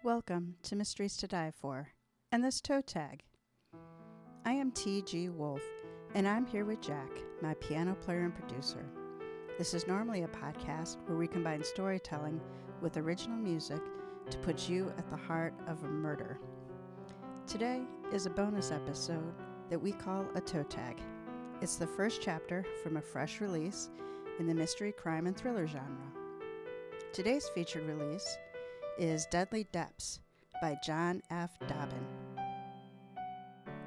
Welcome to Mysteries to Die For and this toe tag. I am TG Wolff, and I'm here with Jack, my piano player and producer. This is normally a podcast where we combine storytelling with original music to put you at the heart of a murder. Today is a bonus episode that we call a toe tag. It's the first chapter from a fresh release in the mystery, crime, and thriller genre. Today's featured release is Deadly Depths by John F. Dobbyn.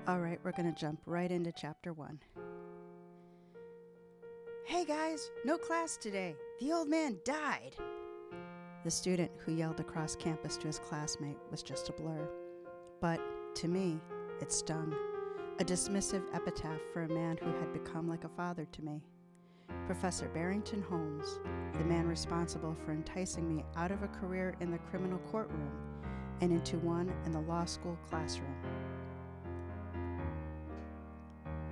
All right, we're going to jump right into chapter 1. Hey guys, no class today. The old man died. The student who yelled across campus to his classmate was just a blur. But to me, it stung. A dismissive epitaph for a man who had become like a father to me. Professor Barrington Holmes, the man responsible for enticing me out of a career in the criminal courtroom and into one in the law school classroom.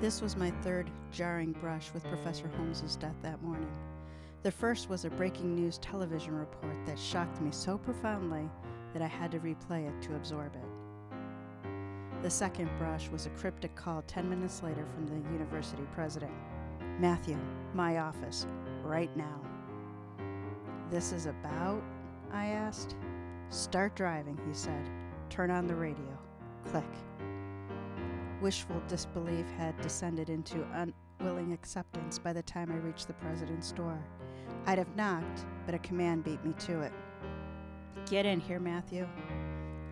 This was my third jarring brush with Professor Holmes's death that morning. The first was a breaking news television report that shocked me so profoundly that I had to replay it to absorb it. The second brush was a cryptic call 10 minutes later from the university president. Matthew, my office, right now. This is about? I asked. Start driving, he said. Turn on the radio. Click. Wishful disbelief had descended into unwilling acceptance by the time I reached the president's door. I'd have knocked, but a command beat me to it. Get in here, Matthew.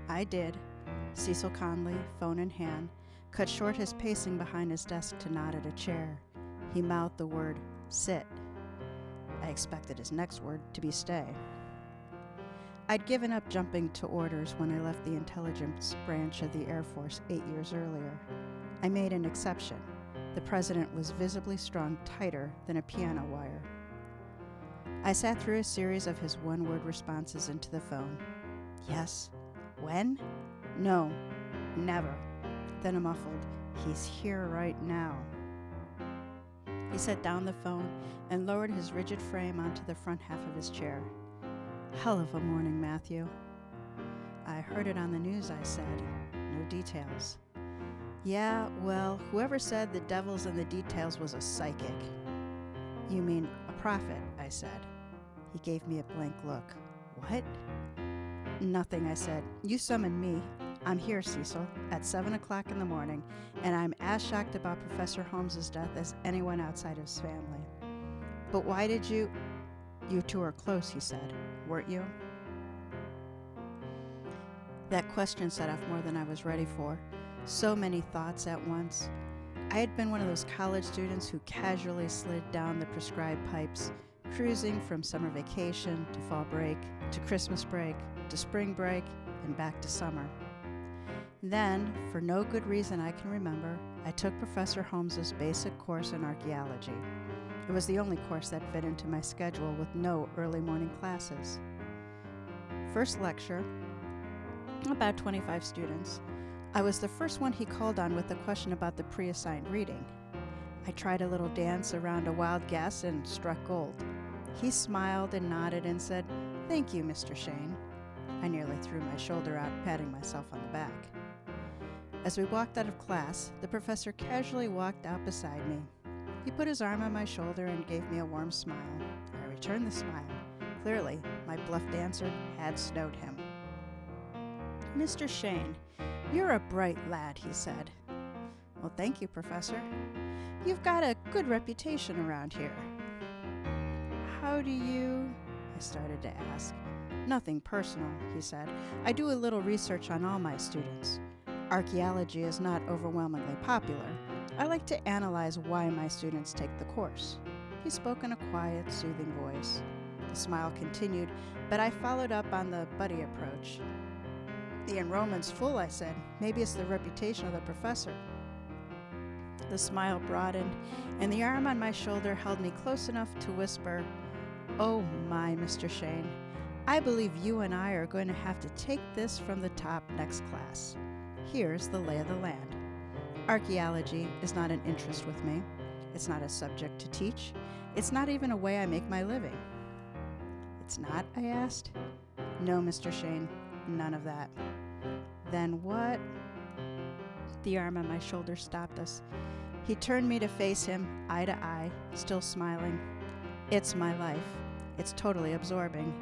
I did. Cecil Conley, phone in hand, cut short his pacing behind his desk to nod at a chair. He mouthed the word, sit. I expected his next word to be stay. I'd given up jumping to orders when I left the intelligence branch of the Air Force 8 years earlier. I made an exception. The president was visibly strung tighter than a piano wire. I sat through a series of his one-word responses into the phone. Yes. When? No. Never. Then a muffled, he's here right now. He set down the phone and lowered his rigid frame onto the front half of his chair. Hell of a morning, Matthew. I heard it on the news, I said. No details. Yeah, well, whoever said the devil's in the details was a psychic. You mean a prophet, I said. He gave me a blank look. What? Nothing, I said. You summoned me. I'm here, Cecil, at 7 o'clock in the morning, and I'm as shocked about Professor Holmes's death as anyone outside of his family. But why did you... You two are close, he said, weren't you? That question set off more than I was ready for. So many thoughts at once. I had been one of those college students who casually slid down the prescribed pipes, cruising from summer vacation to fall break, to Christmas break, to spring break, and back to summer. Then, for no good reason I can remember, I took Professor Holmes's basic course in archaeology. It was the only course that fit into my schedule with no early morning classes. First lecture, about 25 students. I was the first one he called on with a question about the pre-assigned reading. I tried a little dance around a wild guess and struck gold. He smiled and nodded and said, "Thank you, Mr. Shane." I nearly threw my shoulder out, patting myself on the back. As we walked out of class, the professor casually walked out beside me. He put his arm on my shoulder and gave me a warm smile. I returned the smile. Clearly, my bluff dancer had snowed him. "Mr. Shane, you're a bright lad," he said. "Well, thank you, Professor. You've got a good reputation around here." "How do you..." I started to ask. "Nothing personal," he said. "I do a little research on all my students. Archaeology is not overwhelmingly popular. I like to analyze why my students take the course." He spoke in a quiet, soothing voice. The smile continued, but I followed up on the buddy approach. "The enrollment's full," I said. "Maybe it's the reputation of the professor." The smile broadened, and the arm on my shoulder held me close enough to whisper, "Oh my, Mr. Shane, I believe you and I are going to have to take this from the top next class. Here's the lay of the land. Archaeology is not an interest with me. It's not a subject to teach. It's not even a way I make my living." "It's not?" I asked. "No, Mr. Shane. None of that. Then what? The arm on my shoulder stopped us. He turned me to face him, eye to eye, still smiling. It's my life. It's totally absorbing.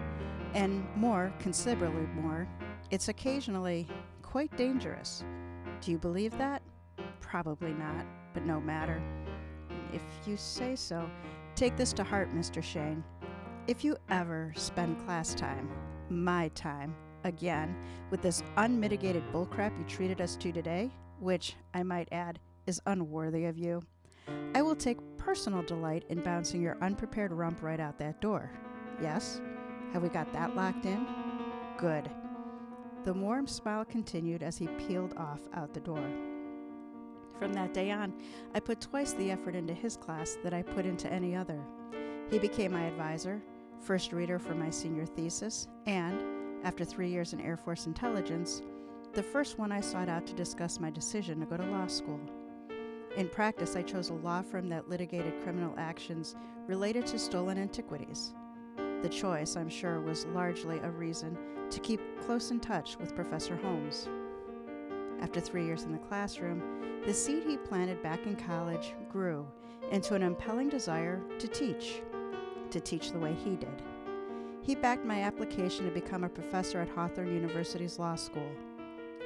And more, considerably more, it's occasionally quite dangerous. Do you believe that? Probably not, but no matter. If you say so, take this to heart, Mr. Shane. If you ever spend class time, my time, again, with this unmitigated bullcrap you treated us to today, which, I might add, is unworthy of you, I will take personal delight in bouncing your unprepared rump right out that door. Yes? Have we got that locked in? Good. The warm smile continued as he peeled off out the door. From that day on, I put twice the effort into his class that I put into any other. He became my advisor, first reader for my senior thesis, and, after 3 years in Air Force intelligence, the first one I sought out to discuss my decision to go to law school. In practice, I chose a law firm that litigated criminal actions related to stolen antiquities. The choice, I'm sure, was largely a reason to keep close in touch with Professor Holmes. After 3 years in the classroom, the seed he planted back in college grew into an impelling desire to teach the way he did. He backed my application to become a professor at Hawthorne University's law school.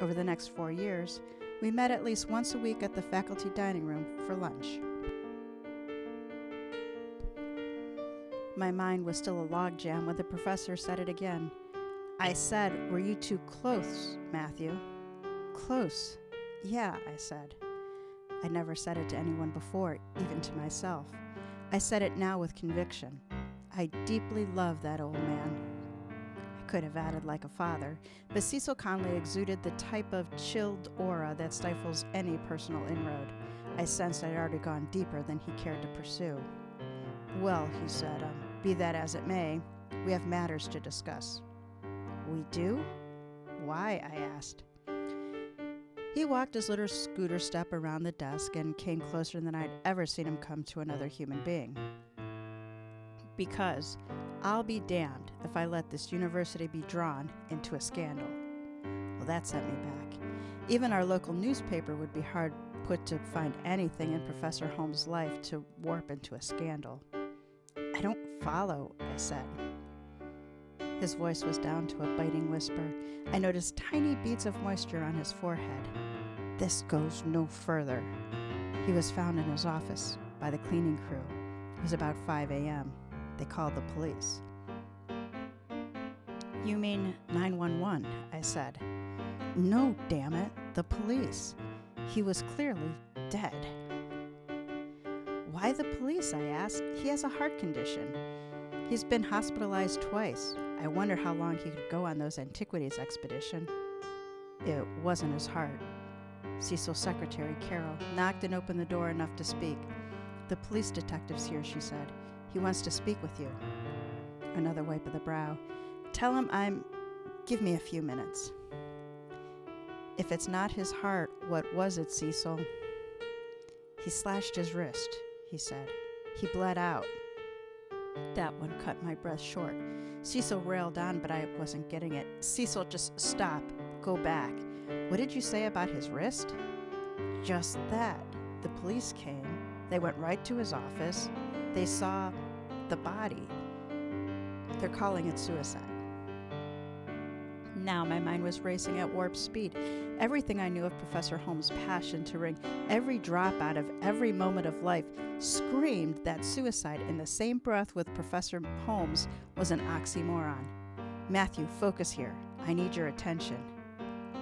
Over the next 4 years, we met at least once a week at the faculty dining room for lunch. My mind was still a logjam when the professor said it again. I said, "Were you too close, Matthew?" "Close? Yeah," I said. I never said it to anyone before, even to myself. I said it now with conviction. I deeply loved that old man. I could have added like a father, but Cecil Conley exuded the type of chilled aura that stifles any personal inroad. I sensed I'd already gone deeper than he cared to pursue. "Well," he said, "be that as it may, we have matters to discuss." "We do? Why?" I asked. He walked his little scooter step around the desk and came closer than I'd ever seen him come to another human being. "Because I'll be damned if I let this university be drawn into a scandal." Well, that sent me back. Even our local newspaper would be hard put to find anything in Professor Holmes' life to warp into a scandal. "I don't follow," I said. His voice was down to a biting whisper. I noticed tiny beads of moisture on his forehead. "This goes no further." He was found in his office by the cleaning crew. It was about 5 a.m. They called the police. "You mean 911, I said. "No, damn it, the police. He was clearly dead." "Why the police?" I asked. "He has a heart condition. He's been hospitalized twice. I wonder how long he could go on those antiquities expedition." It wasn't his heart. Cecil's secretary, Carol, knocked and opened the door enough to speak. "The police detective's here," she said. "He wants to speak with you." Another wipe of the brow. "Tell him give me a few minutes." "If it's not his heart, what was it, Cecil?" "He slashed his wrist," he said. "He bled out." That one cut my breath short. Cecil railed on, but I wasn't getting it. "Cecil, just stop. Go back. What did you say about his wrist?" "Just that. The police came. They went right to his office. They saw the body. They're calling it suicide." Now my mind was racing at warp speed. Everything I knew of Professor Holmes' passion to wring every drop out of every moment of life screamed that suicide in the same breath with Professor Holmes was an oxymoron. "Matthew, focus here. I need your attention."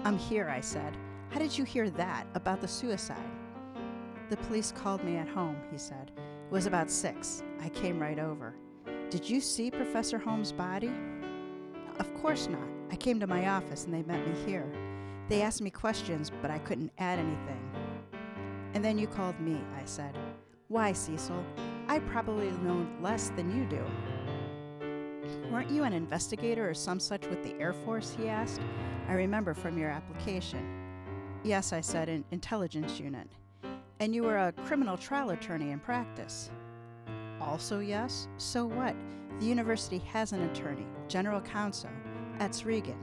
"I'm here," I said. "How did you hear that about the suicide?" "The police called me at home," he said. "It was about 6. I came right over." "Did you see Professor Holmes' body?" "Of course not. I came to my office and they met me here. They asked me questions, but I couldn't add anything." "And then you called me," I said. "Why, Cecil? I probably know less than you do." "Weren't you an investigator or some such with the Air Force?" he asked. "I remember from your application." "Yes," I said, "in intelligence unit." "And you were a criminal trial attorney in practice." "Also yes. So what? The university has an attorney, general counsel, Regan.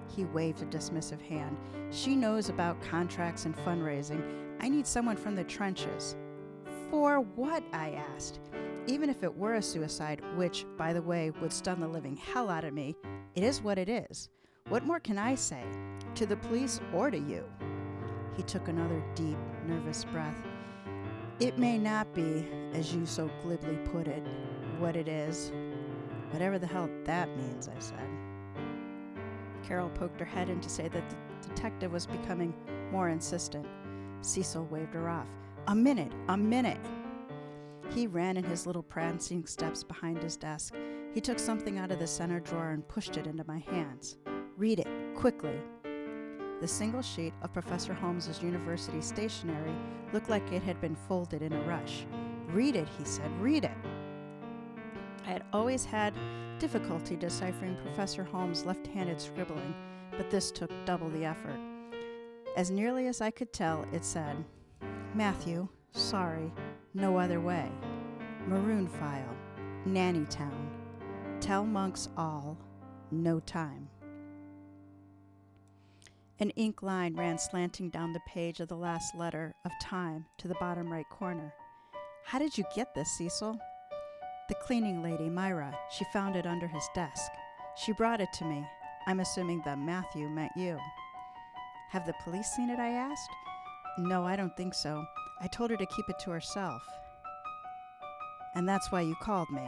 He waved a dismissive hand. She knows about contracts and fundraising. I need someone from the trenches. For what? I asked. Even if it were a suicide, which, by the way, would stun the living hell out of me, it is what it is. What more can I say? To the police or to you? He took another deep, nervous breath. It may not be, as you so glibly put it, what it is. Whatever the hell that means, I said. Carol poked her head in to say that the detective was becoming more insistent. Cecil waved her off. A minute! He ran in his little prancing steps behind his desk. He took something out of the center drawer and pushed it into my hands. Read it, quickly. The single sheet of Professor Holmes's university stationery looked like it had been folded in a rush. Read it, he said, read it. I had always had difficulty deciphering Professor Holmes' left-handed scribbling, but this took double the effort. As nearly as I could tell, it said, Matthew, sorry, no other way. Maroon file, Nanny Town. Tell monks all, no time. An ink line ran slanting down the page of the last letter of time to the bottom right corner. How did you get this, Cecil? The cleaning lady, Myra. She found it under his desk. She brought it to me. I'm assuming that Matthew meant you. Have the police seen it, I asked. No, I don't think so. I told her to keep it to herself. And that's why you called me.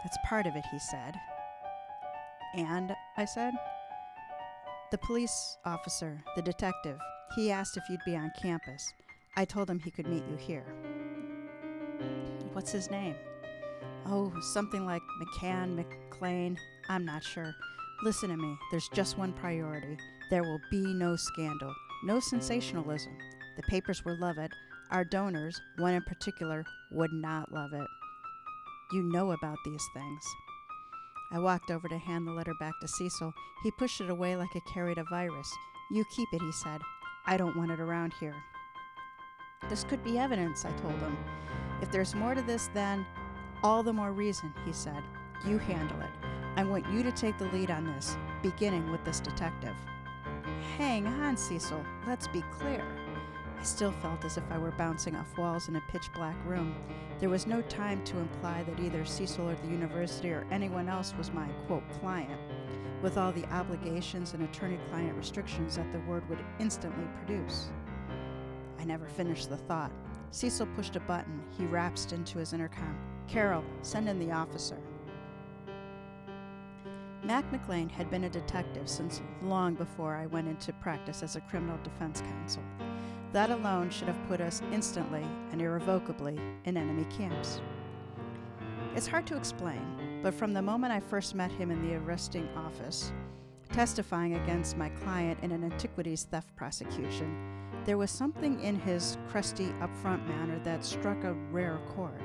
That's part of it, he said. And, I said. The police officer, the detective, he asked if you'd be on campus. I told him he could meet you here. What's his name? Oh, something like McCann, McLean. I'm not sure. Listen to me. There's just one priority. There will be no scandal, no sensationalism. The papers will love it. Our donors, one in particular, would not love it. You know about these things. I walked over to hand the letter back to Cecil. He pushed it away like it carried a virus. You keep it, he said. I don't want it around here. This could be evidence, I told him. If there's more to this, then all the more reason, he said. You handle it. I want you to take the lead on this, beginning with this detective. Hang on, Cecil. Let's be clear. I still felt as if I were bouncing off walls in a pitch-black room. There was no time to imply that either Cecil or the university or anyone else was my, quote, client, with all the obligations and attorney-client restrictions that the word would instantly produce. I never finished the thought. Cecil pushed a button. He rapsed into his intercom. Carol, send in the officer. Mac McLean had been a detective since long before I went into practice as a criminal defense counsel. That alone should have put us instantly and irrevocably in enemy camps. It's hard to explain, but from the moment I first met him in the arresting office, testifying against my client in an antiquities theft prosecution, there was something in his crusty, upfront manner that struck a rare chord.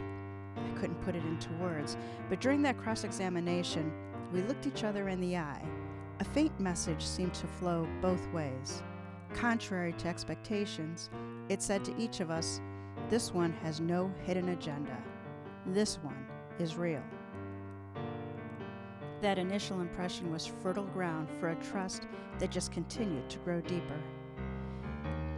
I couldn't put it into words, but during that cross-examination, we looked each other in the eye. A faint message seemed to flow both ways. Contrary to expectations, it said to each of us, this one has no hidden agenda. This one is real. That initial impression was fertile ground for a trust that just continued to grow deeper.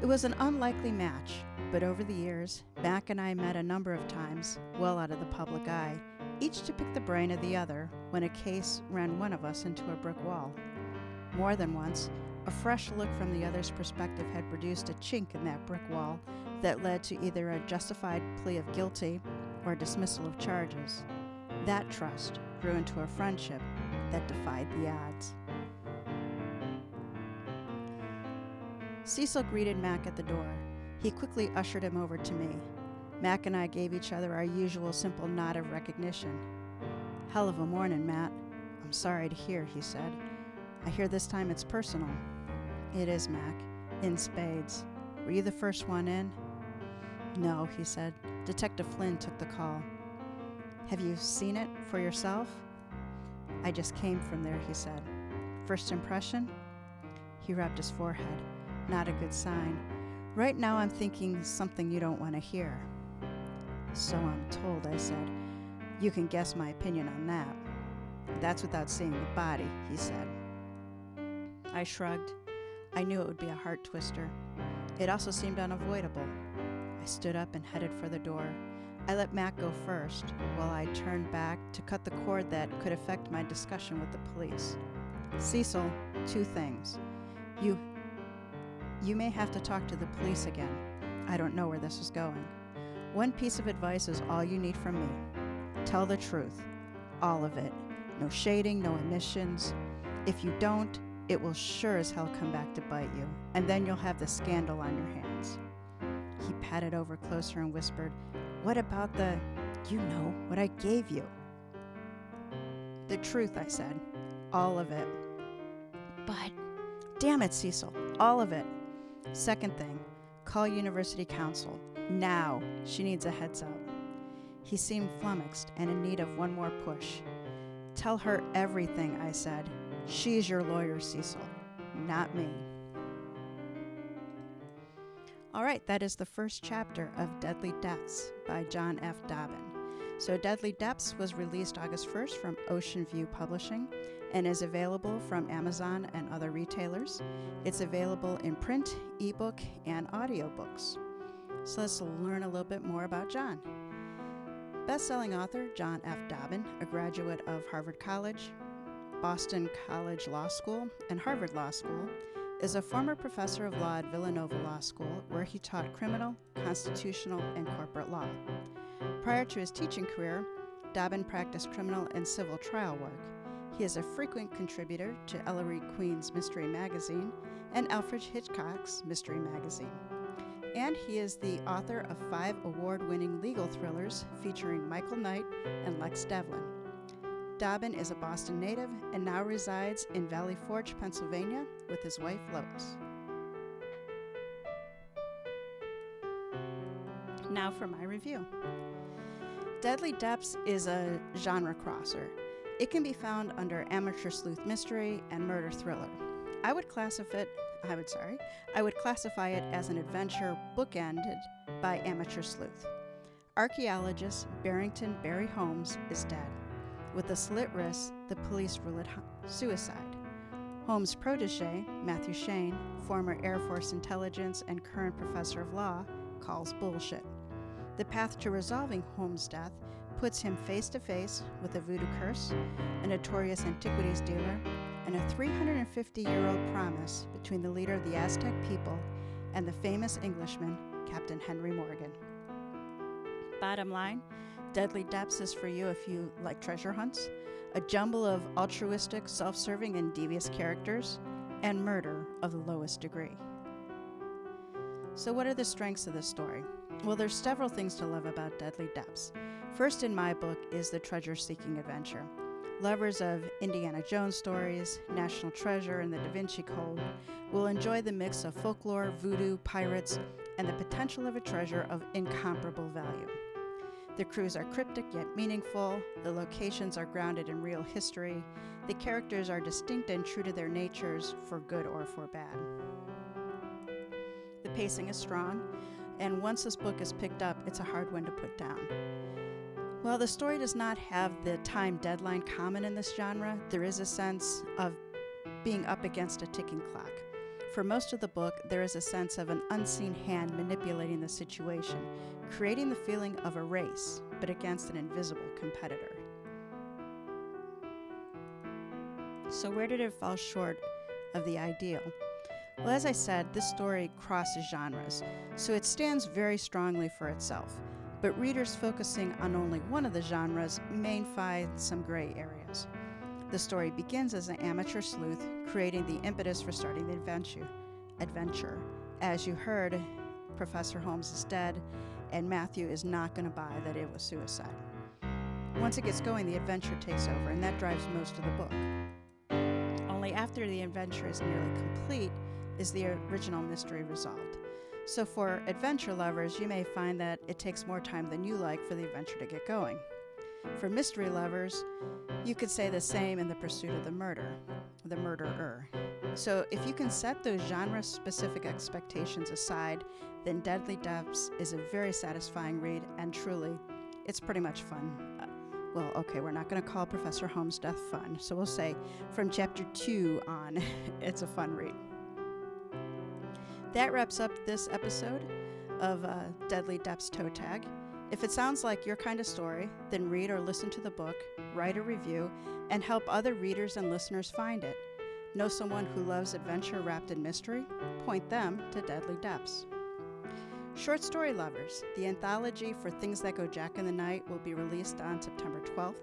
It was an unlikely match, but over the years, Mac and I met a number of times, well out of the public eye, each to pick the brain of the other when a case ran one of us into a brick wall. More than once, a fresh look from the other's perspective had produced a chink in that brick wall that led to either a justified plea of guilty or dismissal of charges. That trust grew into a friendship that defied the odds. Cecil greeted Mac at the door. He quickly ushered him over to me. Mac and I gave each other our usual simple nod of recognition. Hell of a morning, Matt. I'm sorry to hear, he said. I hear this time it's personal. It is, Mac. In spades. Were you the first one in? No, he said. Detective Flynn took the call. Have you seen it for yourself? I just came from there, he said. First impression? He rubbed his forehead. Not a good sign. Right now I'm thinking something you don't want to hear. So I'm told, I said. You can guess my opinion on that. That's without seeing the body, he said. I shrugged. I knew it would be a heart twister. It also seemed unavoidable. I stood up and headed for the door. I let Matt go first, while I turned back to cut the cord that could affect my discussion with the police. Cecil, 2 things. You may have to talk to the police again. I don't know where this is going. 1 piece of advice is all you need from me. Tell the truth. All of it. No shading, no omissions. If you don't, it will sure as hell come back to bite you, and then you'll have the scandal on your hands. He patted over closer and whispered, "What about the, what I gave you?" "The truth," I said. "All of it." "But, damn it, Cecil, all of it." "Second thing, call University Counsel. Now. She needs a heads up." He seemed flummoxed and in need of one more push. "Tell her everything," I said. "She's your lawyer, Cecil, not me." All right, that is the first chapter of Deadly Depths by John F. Dobbyn. So Deadly Depths was released August 1st from Ocean View Publishing and is available from Amazon and other retailers. It's available in print, ebook, and audiobooks. So let's learn a little bit more about John. Best-selling author John F. Dobbyn, a graduate of Harvard College, Boston College Law School, and Harvard Law School, is a former professor of law at Villanova Law School, where he taught criminal, constitutional, and corporate law. Prior to his teaching career, Dobbyn practiced criminal and civil trial work. He is a frequent contributor to Ellery Queen's Mystery Magazine and Alfred Hitchcock's Mystery Magazine. And he is the author of 5 award-winning legal thrillers featuring Michael Knight and Lex Devlin. Dobbyn is a Boston native and now resides in Valley Forge, Pennsylvania, with his wife, Lois. Now for my review. Deadly Depths is a genre crosser. It can be found under amateur sleuth mystery and murder thriller. I would classify it as an adventure bookended by amateur sleuth. Archaeologist Barrington Barry Holmes is dead. With a slit wrist, the police rule it suicide. Holmes' protege, Matthew Shane, former Air Force intelligence and current professor of law, calls bullshit. The path to resolving Holmes' death puts him face-to-face with a voodoo curse, a notorious antiquities dealer, and a 350-year-old promise between the leader of the Aztec people and the famous Englishman, Captain Henry Morgan. Bottom line, Deadly Depths is for you if you like treasure hunts, a jumble of altruistic, self-serving, and devious characters, and murder of the lowest degree. So what are the strengths of this story? Well, there's several things to love about Deadly Depths. First in my book is the treasure-seeking adventure. Lovers of Indiana Jones stories, National Treasure, and the Da Vinci Code will enjoy the mix of folklore, voodoo, pirates, and the potential of a treasure of incomparable value. The crews are cryptic yet meaningful, the locations are grounded in real history, the characters are distinct and true to their natures, for good or for bad. The pacing is strong, and once this book is picked up, it's a hard one to put down. While the story does not have the time deadline common in this genre, there is a sense of being up against a ticking clock. For most of the book, there is a sense of an unseen hand manipulating the situation, creating the feeling of a race, but against an invisible competitor. So where did it fall short of the ideal? Well, as I said, this story crosses genres, so it stands very strongly for itself. But readers focusing on only one of the genres may find some gray areas. The story begins as an amateur sleuth, creating the impetus for starting the adventure. As you heard, Professor Holmes is dead, and Matthew is not going to buy that it was suicide. Once it gets going, the adventure takes over, and that drives most of the book. Only after the adventure is nearly complete is the original mystery resolved. So for adventure lovers, you may find that it takes more time than you like for the adventure to get going. For mystery lovers, you could say the same in the pursuit of the murderer. So if you can set those genre-specific expectations aside, then Deadly Depths is a very satisfying read, and truly, it's pretty much fun. Well, okay, we're not going to call Professor Holmes' death fun, so we'll say from chapter 2 on, it's a fun read. That wraps up this episode of Deadly Depths Toe Tag. If it sounds like your kind of story, then read or listen to the book, write a review, and help other readers and listeners find it. Know someone who loves adventure wrapped in mystery? Point them to Deadly Depths. Short Story Lovers, the anthology for Things That Go Jack in the Night, will be released on September 12th.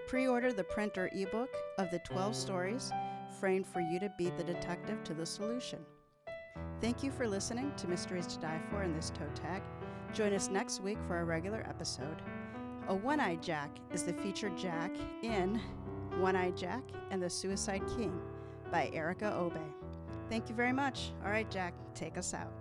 Pre-order the print or ebook of the 12 stories framed for you to beat the detective to the solution. Thank you for listening to Mysteries to Die For in this toe tag. Join us next week for our regular episode. A One-Eyed Jack is the featured Jack in One-Eyed Jack and the Suicide King by Erica Obey. Thank you very much. All right, Jack, take us out.